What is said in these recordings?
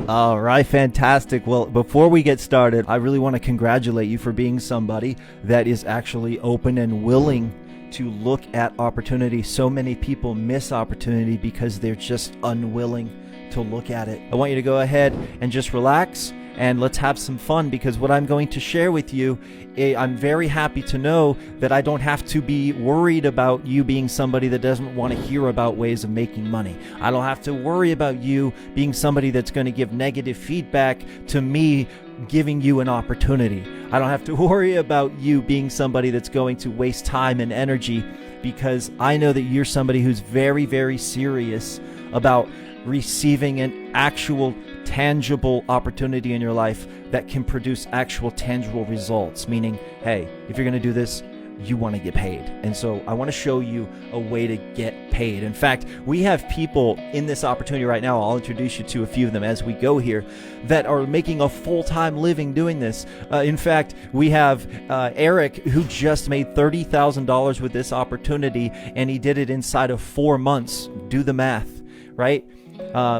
All right, fantastic. Well, before we get started, I really want to congratulate you for being somebody that is actually open and willing to look at opportunity. So many people miss opportunity because they're just unwilling to look at it. I want you to go ahead and just relax and let's have some fun, because what I'm going to share with you, I'm very happy to know that I don't have to be worried about you being somebody that doesn't want to hear about ways of making money. I don't have to worry about you being somebody that's going to give negative feedback to me giving you an opportunity. I don't have to worry about you being somebody that's going to waste time and energy, because I know that you're somebody who's very, very serious about receiving an actual tangible opportunity in your life that can produce actual tangible results. Meaning, hey, if you're going to do this, you want to get paid. And so I want to show you a way to get paid. In fact, we have people in this opportunity right now, I'll introduce you to a few of them as we go here, that are making a full-time living doing this. In fact, we have Eric, who just made $30,000 with this opportunity, and he did it inside of 4 months. Do the math, right?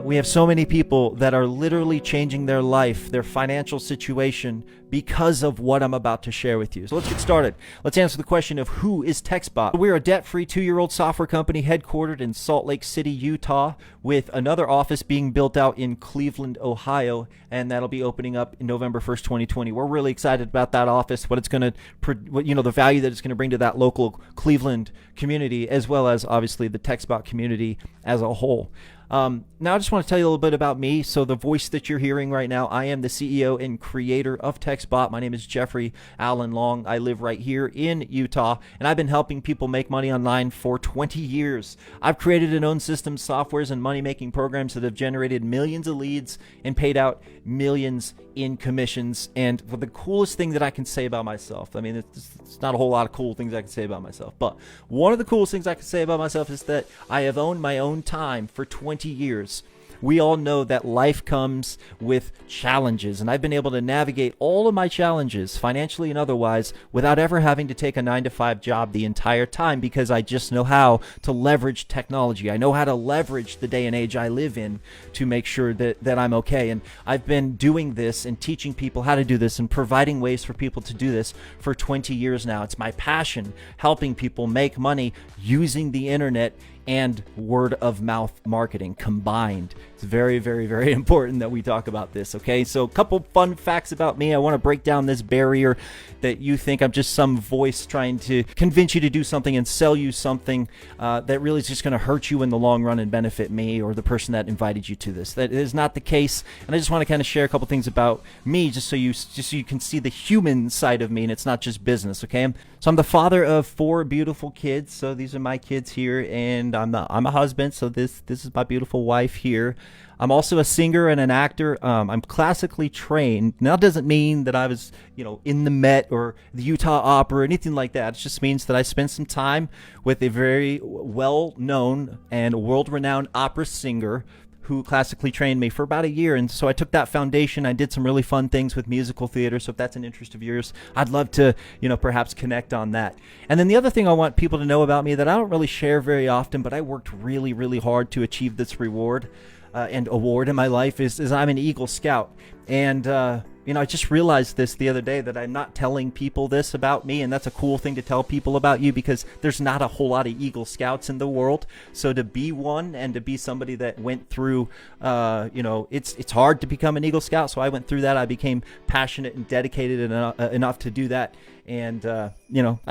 We have so many people that are literally changing their life, their financial situation, because of what I'm about to share with you. So let's get started. Let's answer the question of who is Textbot. We're a debt-free 2-year-old software company headquartered in Salt Lake City, Utah, with another office being built out in Cleveland, Ohio, and that'll be opening up in November 1st, 2020. We're really excited about that office, what it's going to, the value that it's going to bring to that local Cleveland community, as well as obviously the Textbot community as a whole. Now I just want to tell you a little bit about me. So the voice that you're hearing right now, I am the CEO and creator of Textbot. My name is Jeffrey Allen Long. I live right here in Utah, and I've been helping people make money online for 20 years. I've created and owned systems, softwares, and money-making programs that have generated millions of leads and paid out millions in commissions. And the coolest thing that I can say about myself, I mean, it's not a whole lot of cool things I can say about myself, but one of the coolest things I can say about myself is that I have owned my own time for 20 years. We all know that life comes with challenges, and I've been able to navigate all of my challenges, financially and otherwise, without ever having to take a 9-to-5 job the entire time, because I just know how to leverage technology. I know how to leverage the day and age I live in to make sure that I'm okay. And I've been doing this and teaching people how to do this and providing ways for people to do this for 20 years now. It's my passion, helping people make money using the internet and word of mouth marketing combined. It's very, very, very important that we talk about this, okay? So a couple fun facts about me. I want to break down this barrier that you think I'm just some voice trying to convince you to do something and sell you something that really is just going to hurt you in the long run and benefit me or the person that invited you to this. That is not the case. And I just want to kind of share a couple things about me just so you can see the human side of me, and it's not just business, okay? So I'm the father of 4 beautiful kids. So these are my kids here, and I'm a husband. So this is my beautiful wife here. I'm also a singer and an actor. I'm classically trained. Now, that doesn't mean that I was, in the Met or the Utah Opera or anything like that. It just means that I spent some time with a very well-known and world-renowned opera singer who classically trained me for about a year. And so I took that foundation. I did some really fun things with musical theater. So if that's an interest of yours, I'd love to, perhaps connect on that. And then the other thing I want people to know about me that I don't really share very often, but I worked really, really hard to achieve this reward and award in my life is I'm an Eagle Scout. And, I just realized this the other day that I'm not telling people this about me, and that's a cool thing to tell people about you because there's not a whole lot of Eagle Scouts in the world. So to be one and to be somebody that went through, it's hard to become an Eagle Scout. So I went through that. I became passionate and dedicated enough to do that. And, I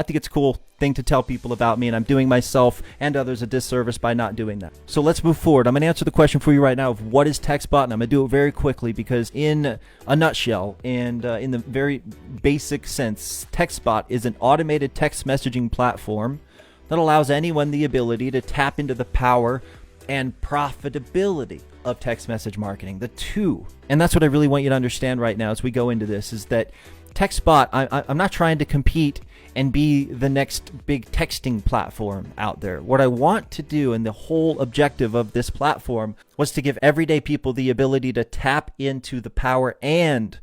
think it's a cool thing to tell people about me, and I'm doing myself and others a disservice by not doing that. So let's move forward. I'm going to answer the question for you right now of what is Textbot, and I'm going to do it very quickly because in a nutshell and in the very basic sense, Textbot is an automated text messaging platform that allows anyone the ability to tap into the power and profitability of text message marketing. The two, and that's what I really want you to understand right now as we go into this, is that Textbot, I'm not trying to compete and be the next big texting platform out there. What I want to do, and the whole objective of this platform, was to give everyday people the ability to tap into the power and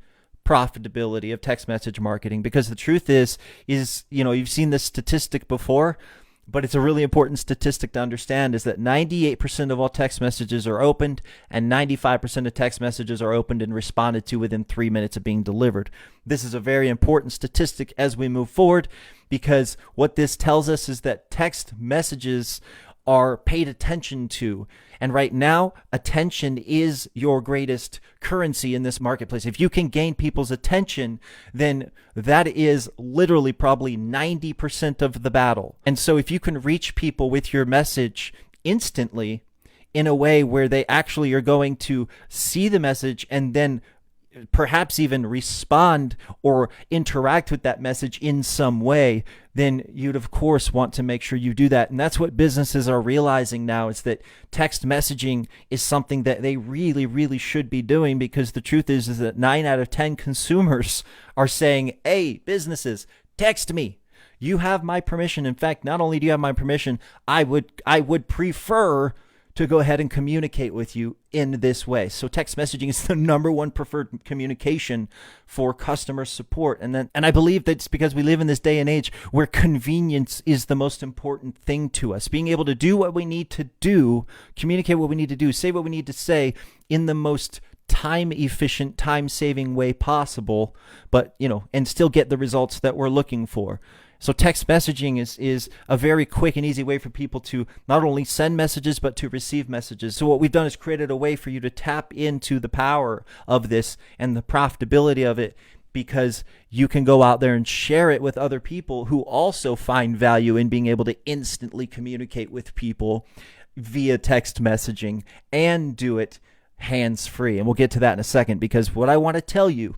profitability of text message marketing. Because the truth is, you've seen this statistic before, but it's a really important statistic to understand, is that 98% of all text messages are opened, and 95% of text messages are opened and responded to within 3 minutes of being delivered. This is a very important statistic as we move forward, because what this tells us is that text messages are paid attention to. And right now, attention is your greatest currency in this marketplace. If you can gain people's attention, then that is literally probably 90% of the battle. And so if you can reach people with your message instantly in a way where they actually are going to see the message and then perhaps even respond or interact with that message in some way, then you'd of course want to make sure you do that. And that's what businesses are realizing now, is that text messaging is something that they really, really should be doing, because the truth is that 9 out of 10 consumers are saying, hey, businesses, text me. You have my permission. In fact, not only do you have my permission, I would prefer to go ahead and communicate with you in this way. So text messaging is the number one preferred communication for customer support. And I believe that's because we live in this day and age where convenience is the most important thing to us. Being able to do what we need to do, communicate what we need to do, say what we need to say in the most time efficient, time saving way possible, but and still get the results that we're looking for. So text messaging is a very quick and easy way for people to not only send messages, but to receive messages. So what we've done is created a way for you to tap into the power of this and the profitability of it, because you can go out there and share it with other people who also find value in being able to instantly communicate with people via text messaging and do it hands-free. And we'll get to that in a second, because what I want to tell you is,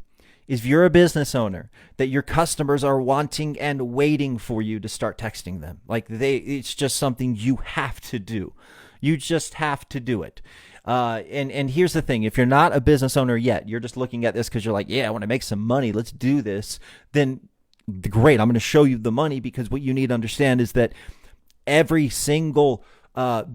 if you're a business owner, that your customers are wanting and waiting for you to start texting them. It's just something you have to do. You just have to do it. And here's the thing. If you're not a business owner yet, you're just looking at this because you're like, yeah, I want to make some money. Let's do this. Then great. I'm going to show you the money, because what you need to understand is that every single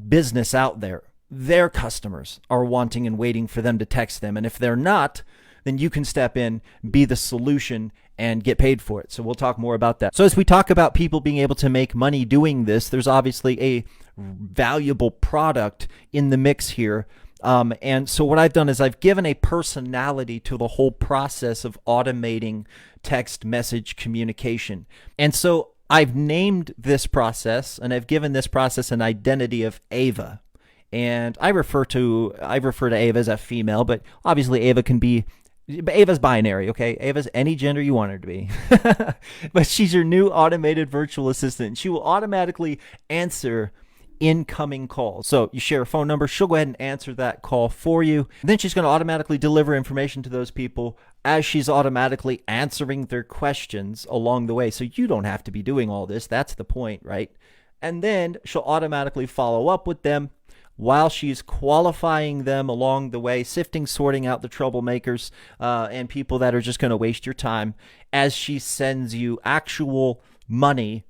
business out there, their customers are wanting and waiting for them to text them. And if they're not, then you can step in, be the solution, and get paid for it. So we'll talk more about that. So as we talk about people being able to make money doing this, there's obviously a valuable product in the mix here. And so what I've done is I've given a personality to the whole process of automating text message communication. And so I've named this process, and I've given this process an identity of AVA. And I refer to Ava as a female, but obviously Ava's binary, okay? Ava's any gender you want her to be. But she's your new automated virtual assistant. She will automatically answer incoming calls. So you share a phone number, she'll go ahead and answer that call for you. And then she's going to automatically deliver information to those people as she's automatically answering their questions along the way. So you don't have to be doing all this. That's the point, right? And then she'll automatically follow up with them while she's qualifying them along the way, sifting, sorting out the troublemakers and people that are just going to waste your time, as she sends you actual money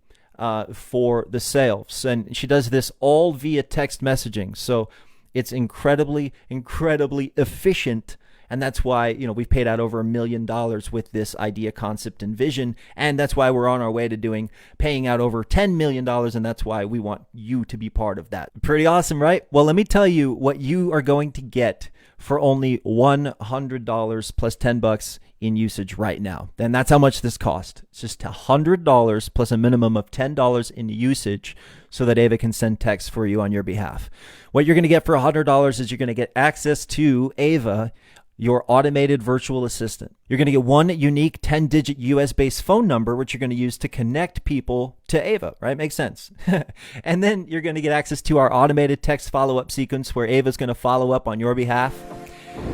for the sales. And she does this all via text messaging. So it's incredibly, incredibly efficient. And that's why, we've paid out over $1 million with this idea, concept, and vision. And that's why we're on our way to paying out over $10 million. And that's why we want you to be part of that. Pretty awesome, right? Well, let me tell you what you are going to get for only $100 plus $10 in usage right now. And that's how much this costs. It's just $100 plus a minimum of $10 in usage, so that Ava can send texts for you on your behalf. What you're going to get for $100 is you're going to get access to Ava, your automated virtual assistant. You're going to get one unique 10-digit US-based phone number, which you're going to use to connect people to Ava, right? Makes sense. And then you're going to get access to our automated text follow-up sequence, where Ava's going to follow up on your behalf.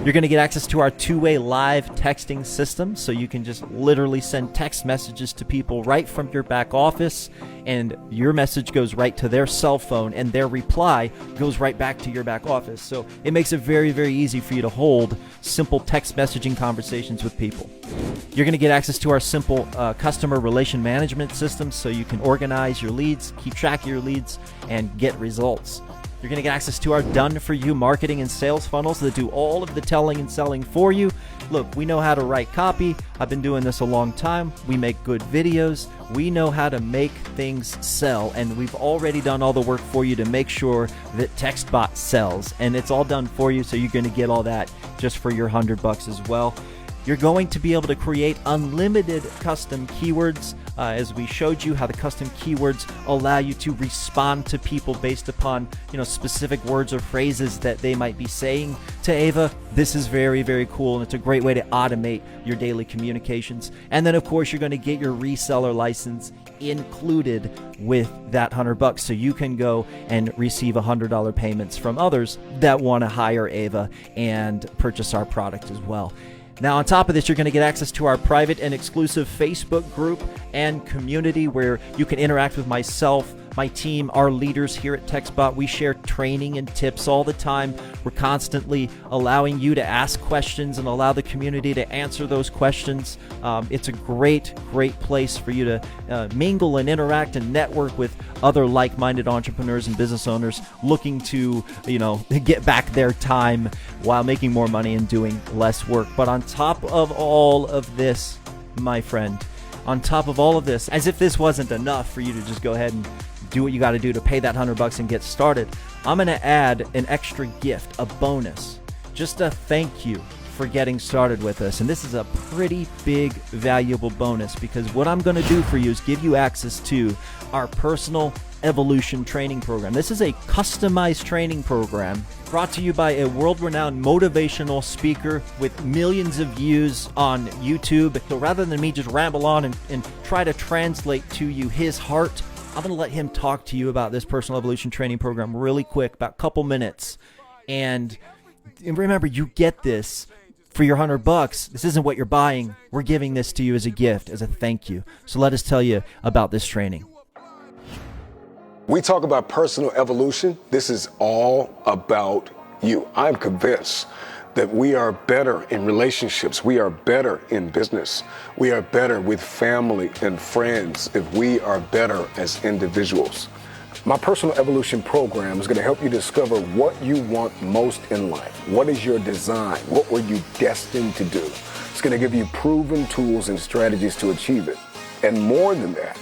You're going to get access to our two-way live texting system, so you can just literally send text messages to people right from your back office, and your message goes right to their cell phone, and their reply goes right back to your back office. So it makes it very, very easy for you to hold simple text messaging conversations with people. You're going to get access to our simple customer relation management system, so you can organize your leads, keep track of your leads, and get results. You're going to get access to our done-for-you marketing and sales funnels that do all of the telling and selling for you. Look, we know how to write copy. I've been doing this a long time. We make good videos. We know how to make things sell, and we've already done all the work for you to make sure that Textbot sells, and it's all done for you, so you're going to get all that just for your $100 as well. You're going to be able to create unlimited custom keywords, as we showed you how the custom keywords allow you to respond to people based upon, specific words or phrases that they might be saying to Ava. This is very, very cool, and it's a great way to automate your daily communications. And then, of course, you're going to get your reseller license included with that $100, so you can go and receive $100 payments from others that want to hire Ava and purchase our product as well. Now, on top of this, you're going to get access to our private and exclusive Facebook group and community where you can interact with myself, my team, our leaders here at Textbot. We share training and tips all the time. We're constantly allowing you to ask questions and allow the community to answer those questions. It's a great, great place for you to mingle and interact and network with other like-minded entrepreneurs and business owners looking to, get back their time while making more money and doing less work. But on top of all of this, my friend, on top of all of this, as if this wasn't enough for you to just go ahead and do what you got to do to pay that $100 and get started, I'm going to add an extra gift, a bonus, just a thank you for getting started with us. And this is a pretty big, valuable bonus, because what I'm going to do for you is give you access to our personal evolution training program. This is a customized training program brought to you by a world-renowned motivational speaker with millions of views on YouTube. So rather than me just ramble on and try to translate to you his heart, I'm going to let him talk to you about this personal evolution training program really quick, about a couple minutes. And remember, you get this for your $100. This isn't what you're buying. We're giving this to you as a gift, as a thank you. So let us tell you about this training. We talk about personal evolution. This is all about you. I'm convinced that we are better in relationships. We are better in business. We are better with family and friends if we are better as individuals. My personal evolution program is going to help you discover what you want most in life. What is your design? What were you destined to do? It's going to give you proven tools and strategies to achieve it. And more than that,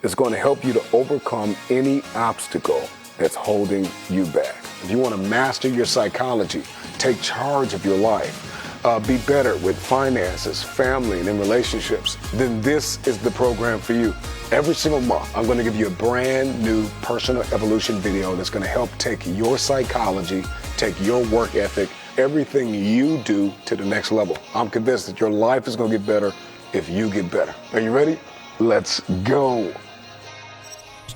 it's going to help you to overcome any obstacle that's holding you back. If you want to master your psychology, take charge of your life, be better with finances, family, and in relationships, then this is the program for you. Every single month, I'm going to give you a brand new personal evolution video that's going to help take your psychology, take your work ethic, everything you do to the next level. I'm convinced that your life is going to get better if you get better. Are you ready? Let's go.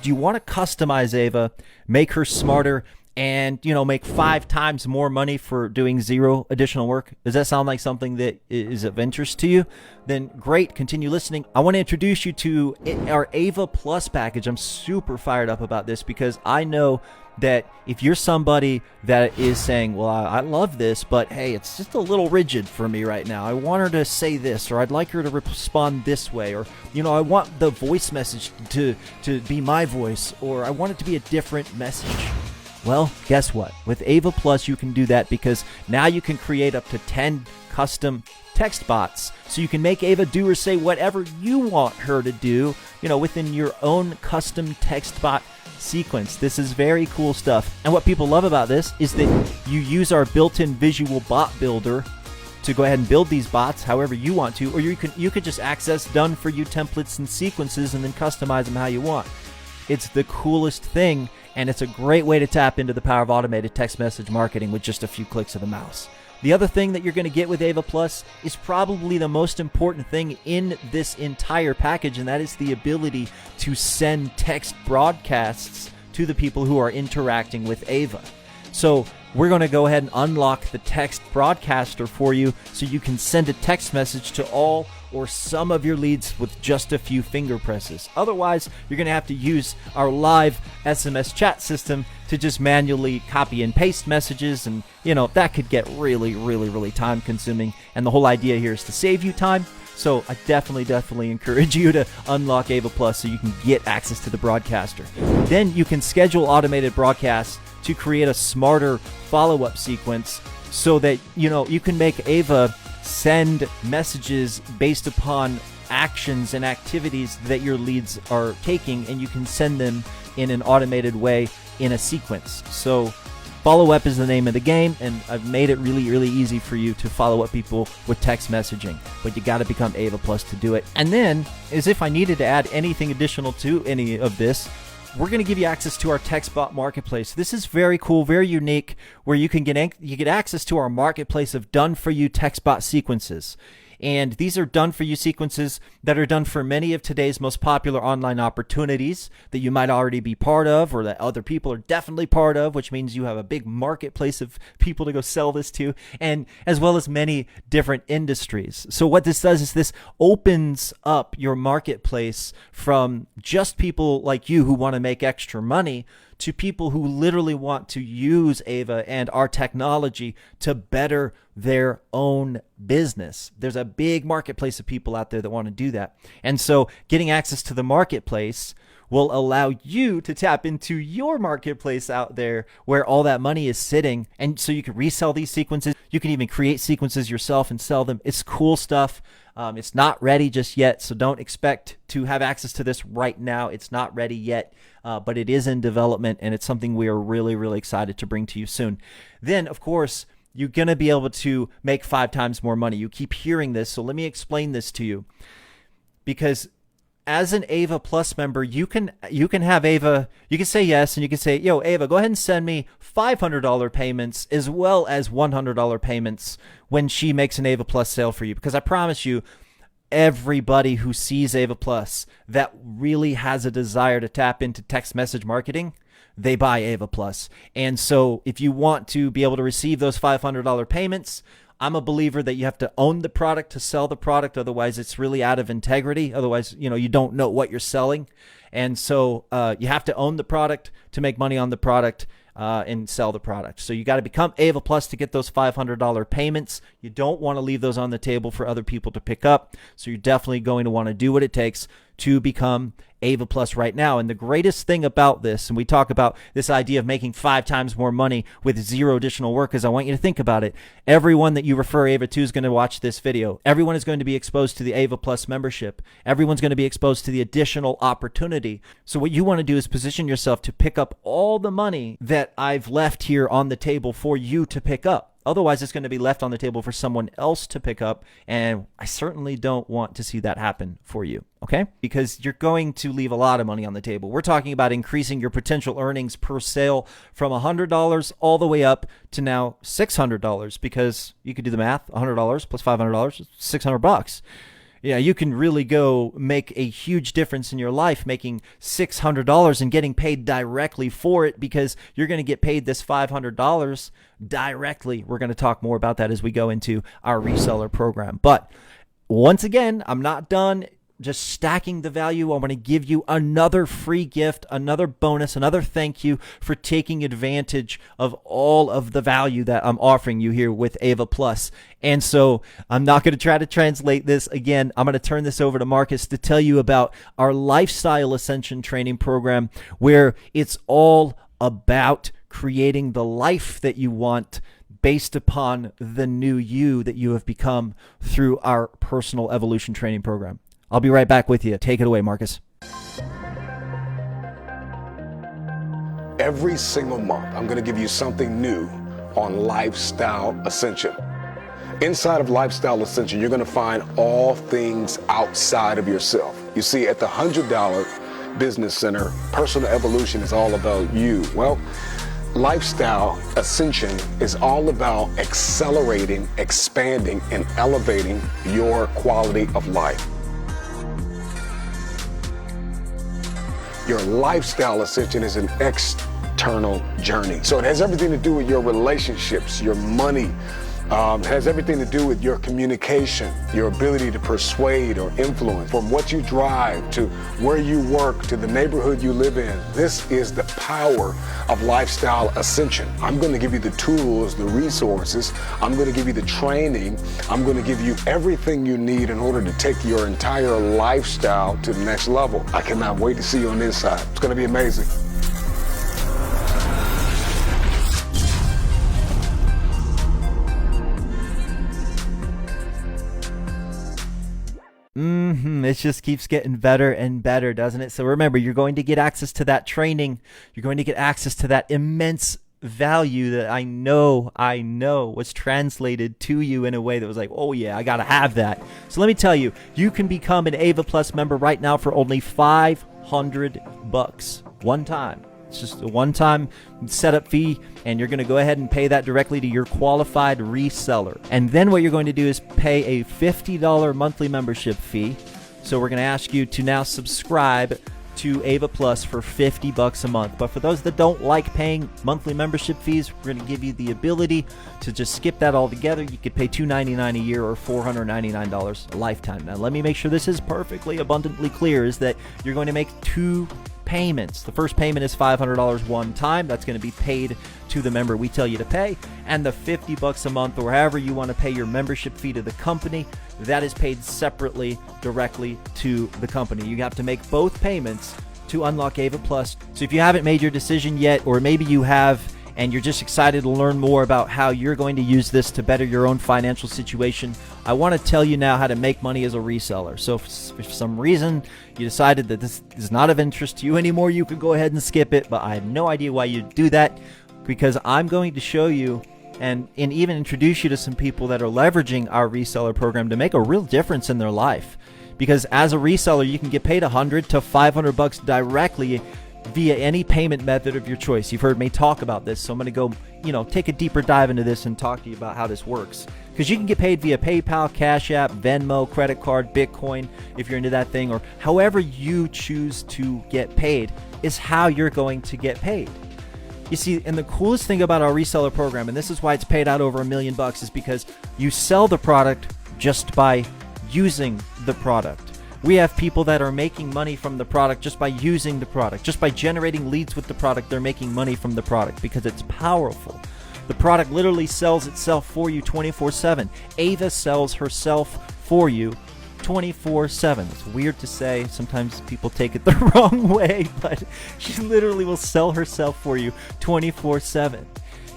Do you want to customize Ava, make her smarter, and make 5 times more money for doing 0 additional work? Does that sound like something that is of interest to you? Then great, continue listening. I want to introduce you to our Ava Plus package. I'm super fired up about this because I know that if you're somebody that is saying, well, I love this, but hey, it's just a little rigid for me right now. I want her to say this, or I'd like her to respond this way, or I want the voice message to be my voice, or I want it to be a different message. Well, guess what? With Ava Plus, you can do that, because now you can create up to 10 custom text bots, so you can make Ava do or say whatever you want her to do, within your own custom text bot sequence. This is very cool stuff. And what people love about this is that you use our built-in visual bot builder to go ahead and build these bots however you want to, or you could just access done for you templates and sequences and then customize them how you want. It's the coolest thing, and it's a great way to tap into the power of automated text message marketing with just a few clicks of the mouse. The other thing that you're going to get with Ava Plus is probably the most important thing in this entire package, and that is the ability to send text broadcasts to the people who are interacting with Ava. So we're going to go ahead and unlock the text broadcaster for you so you can send a text message to all or some of your leads with just a few finger presses. Otherwise, you're going to have to use our live SMS chat system to just manually copy and paste messages, and that could get really time consuming. And the whole idea here is to save you time. So I definitely encourage you to unlock AVA Plus so you can get access to the broadcaster. Then you can schedule automated broadcasts to create a smarter follow-up sequence so that you can make AVA send messages based upon actions and activities that your leads are taking, and you can send them in an automated way in a sequence. So follow-up is the name of the game, and I've made it really easy for you to follow up people with text messaging, but you got to become AVA Plus to do it. And then, as if I needed to add anything additional to any of this, we're going to give you access to our Textbot marketplace. This is very cool, very unique, where you get access to our marketplace of done-for-you Textbot sequences. And these are done-for-you sequences that are done for many of today's most popular online opportunities that you might already be part of, or that other people are definitely part of, which means you have a big marketplace of people to go sell this to, and as well as many different industries. So what this does is this opens up your marketplace from just people like you who want to make extra money to people who literally want to use AVA and our technology to better their own business. There's a big marketplace of people out there that want to do that. And so getting access to the marketplace will allow you to tap into your marketplace out there where all that money is sitting. And so you can resell these sequences. You can even create sequences yourself and sell them. It's cool stuff. It's not ready just yet, so don't expect to have access to this right now. It's not ready yet, but it is in development, and it's something we are really excited to bring to you soon. Then, of course, you're going to be able to make 5 times more money. You keep hearing this, so let me explain this to you. Because as an AVA Plus member, you can have AVA, you can say yes, and you can say, yo, AVA, go ahead and send me $500 payments as well as $100 payments when she makes an AVA Plus sale for you. Because I promise you, everybody who sees AVA Plus that really has a desire to tap into text message marketing, they buy AVA Plus. And so if you want to be able to receive those $500 payments, I'm a believer that you have to own the product to sell the product. Otherwise, it's really out of integrity. Otherwise, you don't know what you're selling. And so you have to own the product to make money on the product and sell the product. So you got to become AVA Plus to get those $500 payments. You don't want to leave those on the table for other people to pick up. So you're definitely going to want to do what it takes to become AVA Plus right now. And the greatest thing about this, and we talk about this idea of making 5 times more money with 0 additional work, is I want you to think about it. Everyone that you refer AVA to is going to watch this video. Everyone is going to be exposed to the AVA Plus membership. Everyone's going to be exposed to the additional opportunity. So what you want to do is position yourself to pick up all the money that I've left here on the table for you to pick up. Otherwise, it's going to be left on the table for someone else to pick up, and I certainly don't want to see that happen for you, okay? Because you're going to leave a lot of money on the table. We're talking about increasing your potential earnings per sale from $100 all the way up to now $600, because you could do the math, $100 plus $500, $600. Yeah, you can really go make a huge difference in your life, making $600 and getting paid directly for it, because you're going to get paid this $500 directly. We're going to talk more about that as we go into our reseller program. But once again, I'm not done just stacking the value. I want to give you another free gift, another bonus, another thank you for taking advantage of all of the value that I'm offering you here with AVA Plus. And so I'm not going to try to translate this again. I'm going to turn this over to Marcus to tell you about our Lifestyle Ascension training program, where it's all about creating the life that you want based upon the new you that you have become through our personal evolution training program. I'll be right back with you. Take it away, Marcus. Every single month, I'm going to give you something new on Lifestyle Ascension. Inside of Lifestyle Ascension, you're going to find all things outside of yourself. You see, at the $100 Business Center, personal evolution is all about you. Well, Lifestyle Ascension is all about accelerating, expanding, and elevating your quality of life. Your Lifestyle Ascension is an external eternal journey. So it has everything to do with your relationships, your money, has everything to do with your communication, your ability to persuade or influence, from what you drive to where you work to the neighborhood you live in. This is the power of lifestyle ascension. I'm going to give you the tools, the resources. I'm going to give you the training. I'm going to give you everything you need in order to take your entire lifestyle to the next level. I cannot wait to see you on the inside. It's going to be amazing. It just keeps getting better and better, doesn't it? So remember, you're going to get access to that training. You're going to get access to that immense value that I know was translated to you in a way that was like, oh yeah, I got to have that. So let me tell you, you can become an AVA Plus member right now for only $500 one time. It's just a one-time setup fee, and you're going to go ahead and pay that directly to your qualified reseller. And then what you're going to do is pay a $50 monthly membership fee. So we're going to ask you to now subscribe to AVA Plus for $50 a month. But for those that don't like paying monthly membership fees, we're going to give you the ability to just skip that altogether. You could pay $299 a year or $499 a lifetime. Now, let me make sure this is perfectly abundantly clear, is that you're going to make two payments. The first payment is $500 one time. That's going to be paid to the member we tell you to pay. And the $50 a month, or however you want to pay your membership fee to the company, that is paid separately directly to the company. You have to make both payments to unlock AVA Plus. So if you haven't made your decision yet, or maybe you have and you're just excited to learn more about how you're going to use this to better your own financial situation, I want to tell you now how to make money as a reseller. So if for some reason you decided that this is not of interest to you anymore, you could go ahead and skip it, but I have no idea why you'd do that, because I'm going to show you and even introduce you to some people that are leveraging our reseller program to make a real difference in their life. Because as a reseller, you can get paid $100 to $500 directly via any payment method of your choice. You've heard me talk about this, so I'm going to go, take a deeper dive into this and talk to you about how this works. Because you can get paid via PayPal, Cash App, Venmo, credit card, Bitcoin, if you're into that thing, or however you choose to get paid is how you're going to get paid. You see, and the coolest thing about our reseller program, and this is why it's paid out over $1 million, is because you sell the product just by using the product. We have people that are making money from the product just by using the product, just by generating leads with the product. They're making money from the product because it's powerful. The product literally sells itself for you 24/7. Ava sells herself for you 24/7. It's weird to say. Sometimes people take it the wrong way, but she literally will sell herself for you 24/7.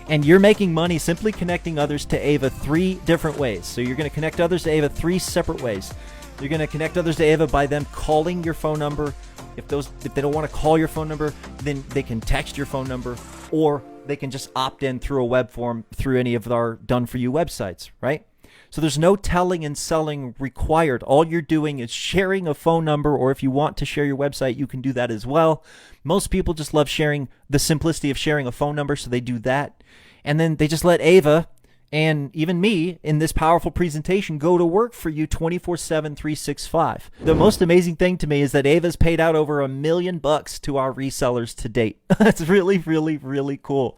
And you're making money simply connecting others to Ava 3 different ways. So you're going to connect others to Ava 3 separate ways. You're going to connect others to Ava by them calling your phone number. If they don't want to call your phone number, then they can text your phone number, or they can just opt in through a web form through any of our done-for-you websites, right? So there's no telling and selling required. All you're doing is sharing a phone number, or if you want to share your website, you can do that as well. Most people just love sharing the simplicity of sharing a phone number, so they do that. And then they just let Ava and even me in this powerful presentation go to work for you 24/7, 365. The most amazing thing to me is that Ava's paid out over $1 million to our resellers to date. That's really, really, really cool.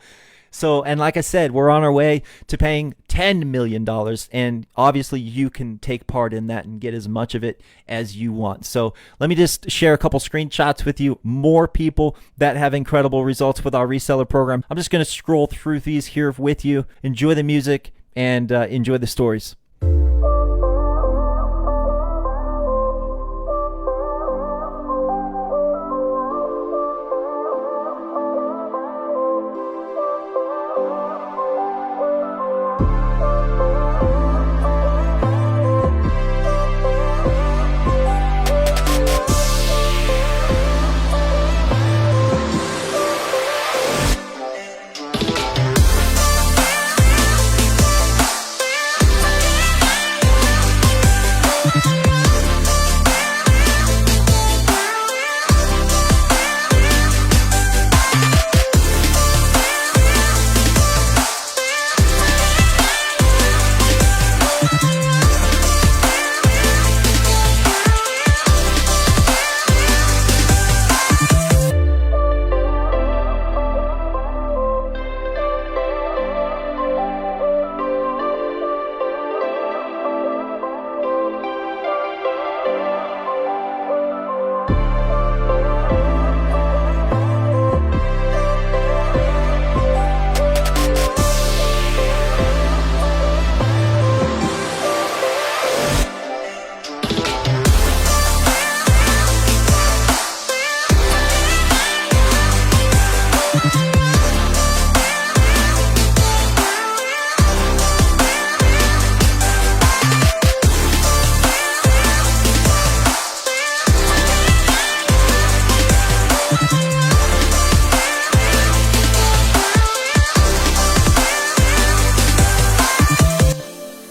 So, and like I said, we're on our way to paying $10 million, and obviously you can take part in that and get as much of it as you want. So let me just share a couple screenshots with you. More people that have incredible results with our reseller program. I'm just going to scroll through these here with you. Enjoy the music and enjoy the stories.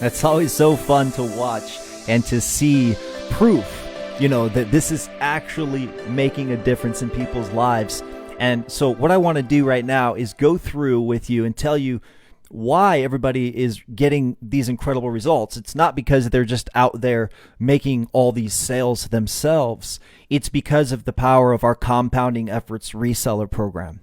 It's always so fun to watch and to see proof, that this is actually making a difference in people's lives. And so what I want to do right now is go through with you and tell you why everybody is getting these incredible results. It's not because they're just out there making all these sales themselves. It's because of the power of our Compounding Efforts Reseller Program.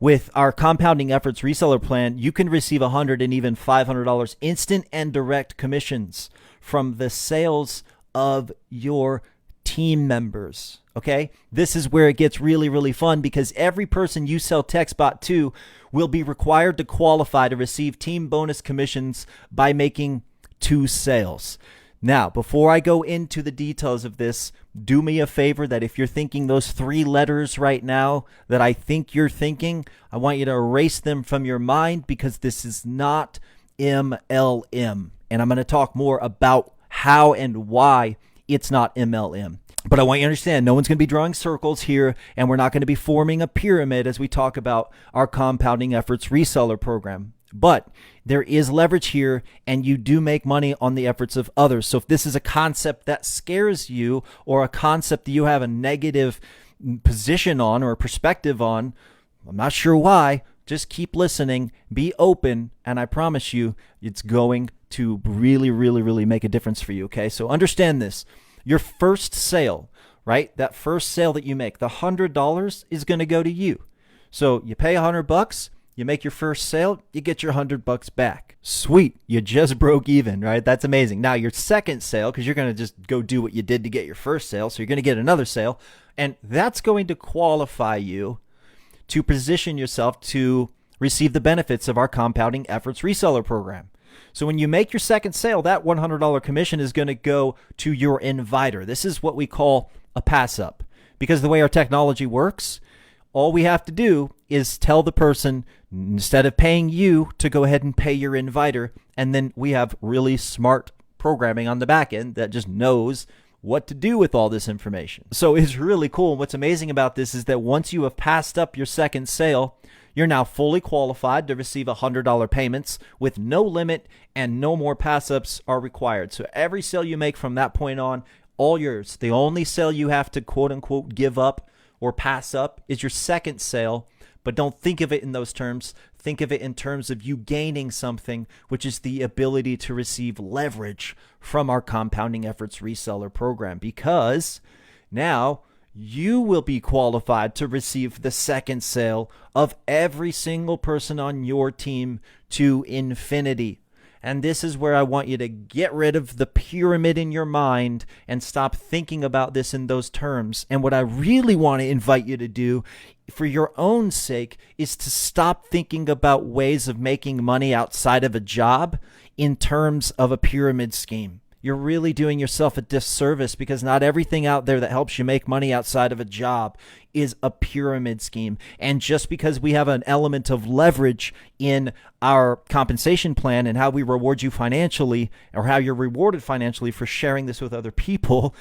With our Compounding Efforts Reseller Plan, you can receive $100 and even $500 instant and direct commissions from the sales of your team members. Okay? This is where it gets really, really fun, because every person you sell Textbot to will be required to qualify to receive team bonus commissions by making 2 sales. Now, before I go into the details of this, do me a favor that if you're thinking those 3 letters right now that I think you're thinking, I want you to erase them from your mind, because this is not MLM. And I'm going to talk more about how and why it's not MLM. But I want you to understand, no one's going to be drawing circles here, and we're not going to be forming a pyramid as we talk about our Compounding Efforts Reseller Program. But there is leverage here, and you do make money on the efforts of others. So if this is a concept that scares you, or a concept that you have a negative position on or a perspective on, I'm not sure why, just keep listening, be open, and I promise you it's going to really, really, really make a difference for you, okay? So understand this. Your first sale, right? That first sale that you make, the $100 is going to go to you. So you pay $100, you make your first sale, you get your $100 back. Sweet. You just broke even, right? That's amazing. Now your second sale, because you're going to just go do what you did to get your first sale, so you're going to get another sale, and that's going to qualify you to position yourself to receive the benefits of our Compounding Efforts Reseller Program. So when you make your second sale, that $100 commission is going to go to your inviter. This is what we call a pass up. Because the way our technology works, all we have to do is tell the person, instead of paying you, to go ahead and pay your inviter. And then we have really smart programming on the back end that just knows what to do with all this information. So it's really cool. What's amazing about this is that once you have passed up your second sale, you're now fully qualified to receive $100 payments with no limit, and no more pass-ups are required. So every sale you make from that point on, all yours. The only sale you have to quote-unquote give up or pass up is your second sale, but don't think of it in those terms. Think of it in terms of you gaining something, which is the ability to receive leverage from our Compounding Efforts Reseller Program, because now you will be qualified to receive the second sale of every single person on your team to infinity. And this is where I want you to get rid of the pyramid in your mind and stop thinking about this in those terms. And what I really want to invite you to do for your own sake is to stop thinking about ways of making money outside of a job in terms of a pyramid scheme. You're really doing yourself a disservice, because not everything out there that helps you make money outside of a job is a pyramid scheme. And just because we have an element of leverage in our compensation plan and how we reward you financially, or how you're rewarded financially for sharing this with other people,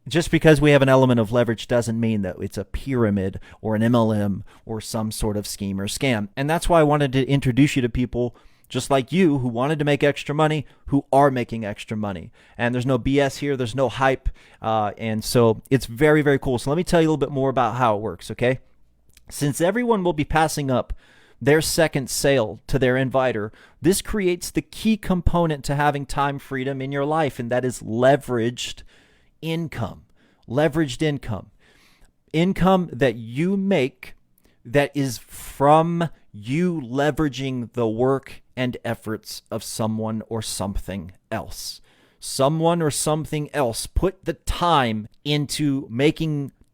just because we have an element of leverage doesn't mean that it's a pyramid or an MLM or some sort of scheme or scam. And that's why I wanted to introduce you to people just like you who wanted to make extra money, who are making extra money. And there's no BS here. There's no hype. And so it's very, very cool. So let me tell you a little bit more about how it works, okay? Since everyone will be passing up their second sale to their inviter, this creates the key component to having time freedom in your life, and that is leveraged income. Leveraged income. Income that you make that is from you leveraging the work and efforts of someone or something else. Someone or something else put the time into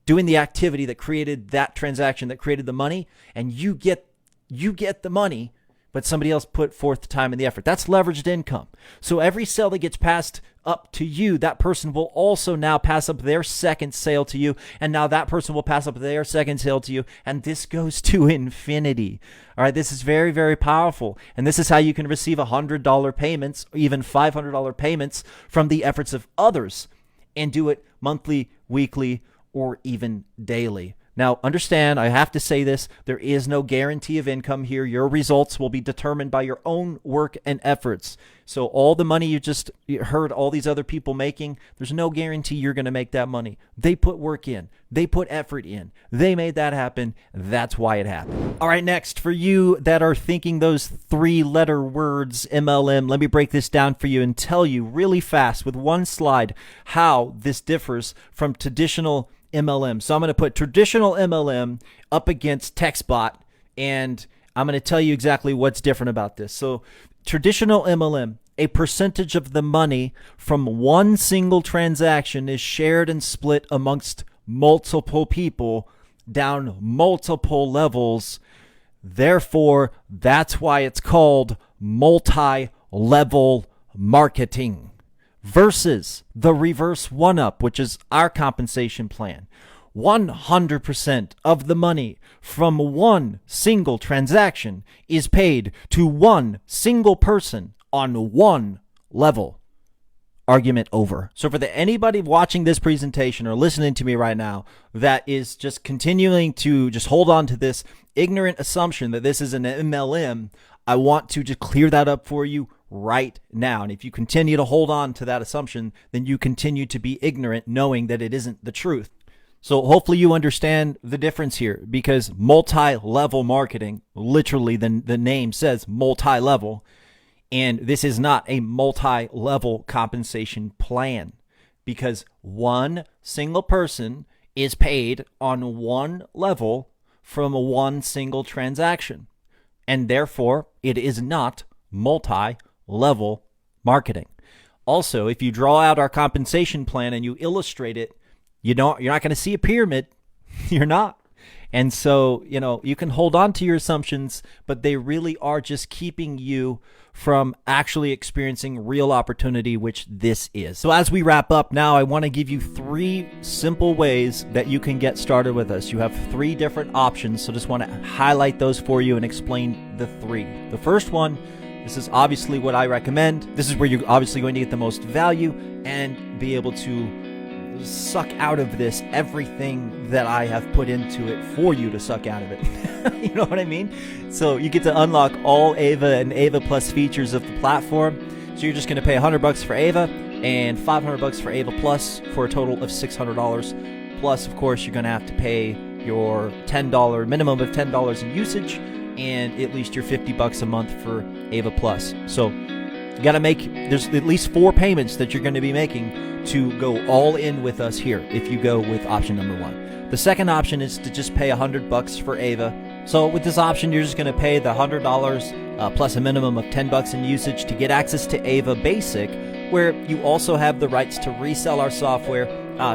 doing the activity that created that transaction, that created the money, and you get the money, but somebody else put forth the time and the effort. That's leveraged income. So every sale that gets passed up to you, that person will also now pass up their second sale to you, and now that person will pass up their second sale to you, and this goes to infinity. All right, this is very, very powerful, and this is how you can receive $100 payments, or even $500 payments from the efforts of others, and do it monthly, weekly, or even daily. Now, understand, I have to say this, there is no guarantee of income here. Your results will be determined by your own work and efforts. So all the money you heard all these other people making, there's no guarantee you're going to make that money. They put work in. They put effort in. They made that happen. That's why it happened. All right, next, for you that are thinking those 3-letter words, MLM, let me break this down for you and tell you really fast with one slide how this differs from traditional MLM. So I'm going to put traditional MLM up against Textbot, and I'm going to tell you exactly what's different about this. So traditional MLM, a percentage of the money from one single transaction is shared and split amongst multiple people down multiple levels. Therefore, that's why it's called multi-level marketing. Versus the reverse one-up, which is our compensation plan. 100% of the money from one single transaction is paid to one single person on one level. Argument over. So for anybody watching this presentation or listening to me right now that is just continuing to just hold on to this ignorant assumption that this is an MLM, I want to just clear that up for you right now. And if you continue to hold on to that assumption, then you continue to be ignorant, knowing that it isn't the truth. So hopefully you understand the difference here, because multi-level marketing, literally the name says multi-level, and this is not a multi-level compensation plan, because one single person is paid on one level from one single transaction, and therefore it is not multi-level marketing. Also, if you draw out our compensation plan and you illustrate it, you're not going to see a pyramid. You're not. And so, you can hold on to your assumptions, but they really are just keeping you from actually experiencing real opportunity, which this is. So as we wrap up now, I want to give you 3 simple ways that you can get started with us. You have 3 different options, so just want to highlight those for you and explain the 3. The first one, this is obviously what I recommend. This is where you're obviously going to get the most value and be able to suck out of this everything that I have put into it for you to suck out of it. You know what I mean? So you get to unlock all AVA and AVA Plus features of the platform. So you're just going to pay $100 for AVA and $500 for AVA Plus for a total of $600. Plus, of course, you're going to have to pay your minimum of $10 in usage and at least your $50 a month for AVA Plus. So you got to there's at least 4 payments that you're going to be making to go all in with us here if you go with option number 1. The second option is to just pay $100 for AVA. So with this option, you're just going to pay the $100 plus a minimum of $10 in usage to get access to AVA Basic, where you also have the rights to resell our software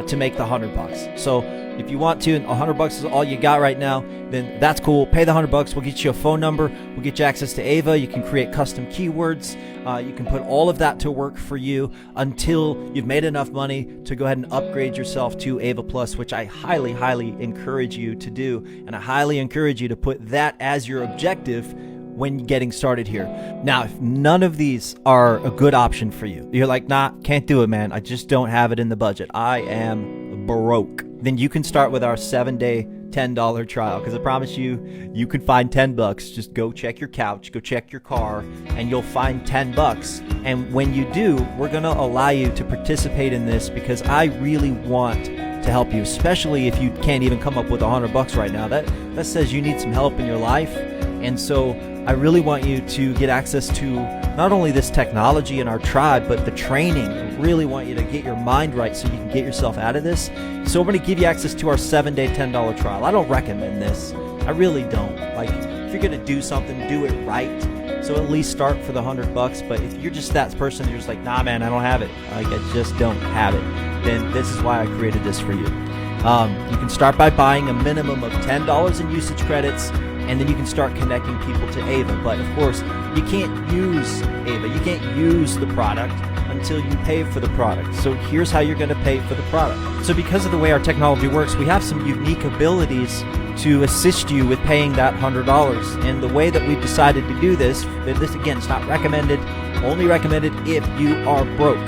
to make the $100. So if you want to, and $100 is all you got right now, then that's cool. Pay the $100. We'll get you a phone number. We'll get you access to AVA. You can create custom keywords. You can put all of that to work for you until you've made enough money to go ahead and upgrade yourself to AVA Plus, which I highly, highly encourage you to do. And I highly encourage you to put that as your objective when getting started here. Now, if none of these are a good option for you, you're like, nah, can't do it, man. I just don't have it in the budget. I am broke. Then you can start with our 7-day $10 trial, because I promise you, you could find $10. Just go check your couch, go check your car, and you'll find $10. And when you do, we're going to allow you to participate in this, because I really want to help you, especially if you can't even come up with $100 right now. That says you need some help in your life. And so I really want you to get access to not only this technology in our tribe, but the training. I really want you to get your mind right so you can get yourself out of this. So we're going to give you access to our 7-day $10 trial. I don't recommend this. I really don't. Like, if you're going to do something, do it right. So at least start for the $100. But if you're just that person, you're just like, nah, man, I don't have it. Like, I just don't have it. Then this is why I created this for you. You can start by buying a minimum of $10 in usage credits, and then you can start connecting people to AVA. But of course, you can't use AVA. You can't use the product until you pay for the product. So here's how you're going to pay for the product. So because of the way our technology works, we have some unique abilities to assist you with paying that $100. And the way that we've decided to do this again, it's not recommended, only recommended if you are broke.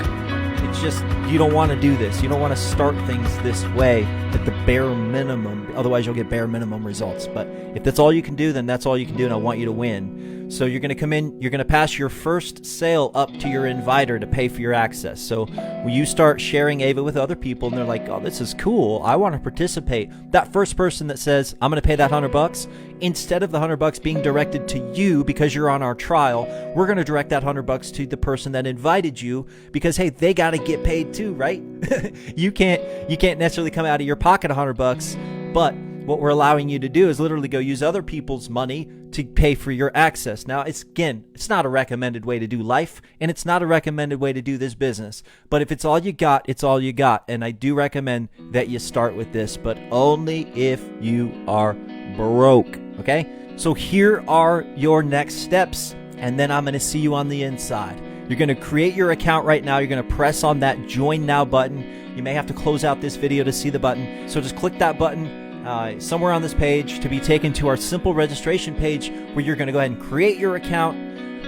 It's just, you don't want to do this. You don't want to start things this way at the bare minimum. Otherwise, you'll get bare minimum results. But if that's all you can do, then that's all you can do, and I want you to win. So you're going to come in, you're going to pass your first sale up to your inviter to pay for your access. So when you start sharing AVA with other people and they're like, oh, this is cool, I want to participate. That first person that says, I'm going to pay that $100, instead of the $100 being directed to you because you're on our trial, we're going to direct that $100 to the person that invited you because, hey, they got to get paid too, right? You can't necessarily come out of your pocket $100, but what we're allowing you to do is literally go use other people's money to pay for your access. Now, it's not a recommended way to do life, and it's not a recommended way to do this business. But if it's all you got, it's all you got. And I do recommend that you start with this, but only if you are broke, okay? So here are your next steps, and then I'm going to see you on the inside. You're going to create your account right now. You're going to press on that Join Now button. You may have to close out this video to see the button. So just click that button somewhere on this page to be taken to our simple registration page where you're going to go ahead and create your account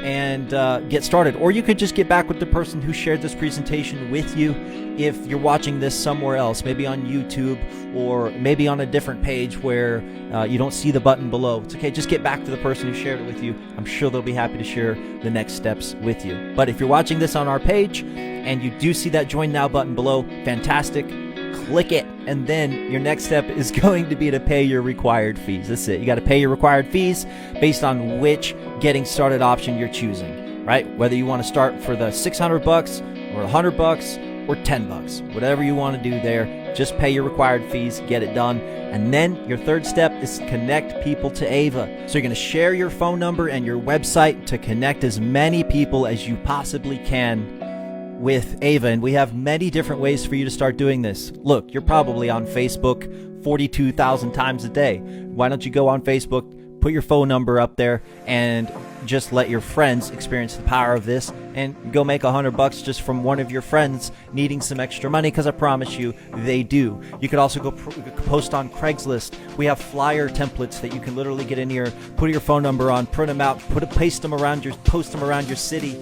and get started. Or you could just get back with the person who shared this presentation with you if you're watching this somewhere else, maybe on YouTube or maybe on a different page where you don't see the button below. It's okay, just get back to the person who shared it with you. I'm sure they'll be happy to share the next steps with you. But if you're watching this on our page and you do see that Join Now button below, fantastic. Click it, and then your next step is going to be to pay your required fees. That's it. You got to pay your required fees based on which getting started option you're choosing, right? Whether you want to start for the $600 or $100 or $10, whatever you want to do there, just pay your required fees, get it done. And then your third step is connect people to AVA. So you're going to share your phone number and your website to connect as many people as you possibly can with AVA, and we have many different ways for you to start doing this. Look, you're probably on Facebook 42,000 times a day. Why don't you go on Facebook, put your phone number up there, and just let your friends experience the power of this and go make $100 just from one of your friends needing some extra money, because I promise you they do. You could also go post on Craigslist. We have flyer templates that you can literally get in here, put your phone number on, print them out, post them around your city.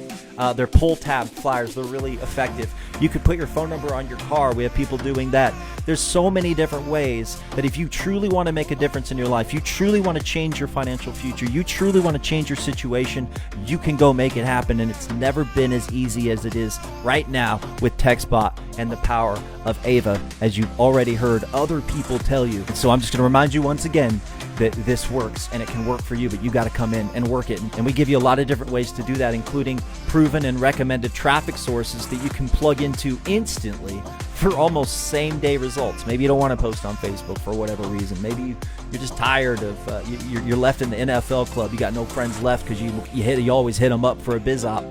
They're pull tab flyers. They're really effective. You could put your phone number on your car. We have people doing that. There's so many different ways that if you truly want to make a difference in your life, you truly want to change your financial future, you truly want to change your situation, you can go make it happen. And it's never been as easy as it is right now with Textbot and the power of AVA, as you've already heard other people tell you. And so I'm just going to remind you once again that this works and it can work for you, but you got to come in and work it. And we give you a lot of different ways to do that, including proven and recommended traffic sources that you can plug into instantly for almost same day results. Maybe you don't want to post on Facebook for whatever reason. Maybe you're just tired of you're left in the NFL club. You got no friends left because you always hit them up for a biz op.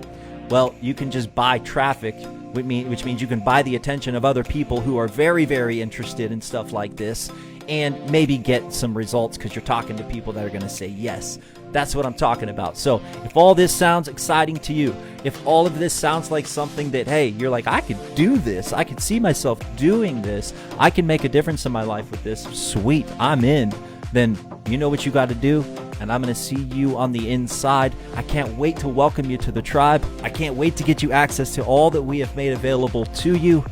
Well, you can just buy traffic, which means you can buy the attention of other people who are very, very interested in stuff like this, and maybe get some results because you're talking to people that are going to say yes. That's what I'm talking about. So if all this sounds exciting to you, if all of this sounds like something that, hey, you're like, I could do this, I could see myself doing this, I can make a difference in my life with this, sweet, I'm in, then you know what you got to do, and I'm going to see you on the inside. I can't wait to welcome you to the tribe. I can't wait to get you access to all that we have made available to you,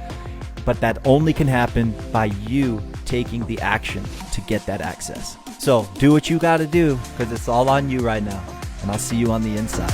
but that only can happen by you taking the action to get that access. So do what you got to do, because it's all on you right now, and I'll see you on the inside.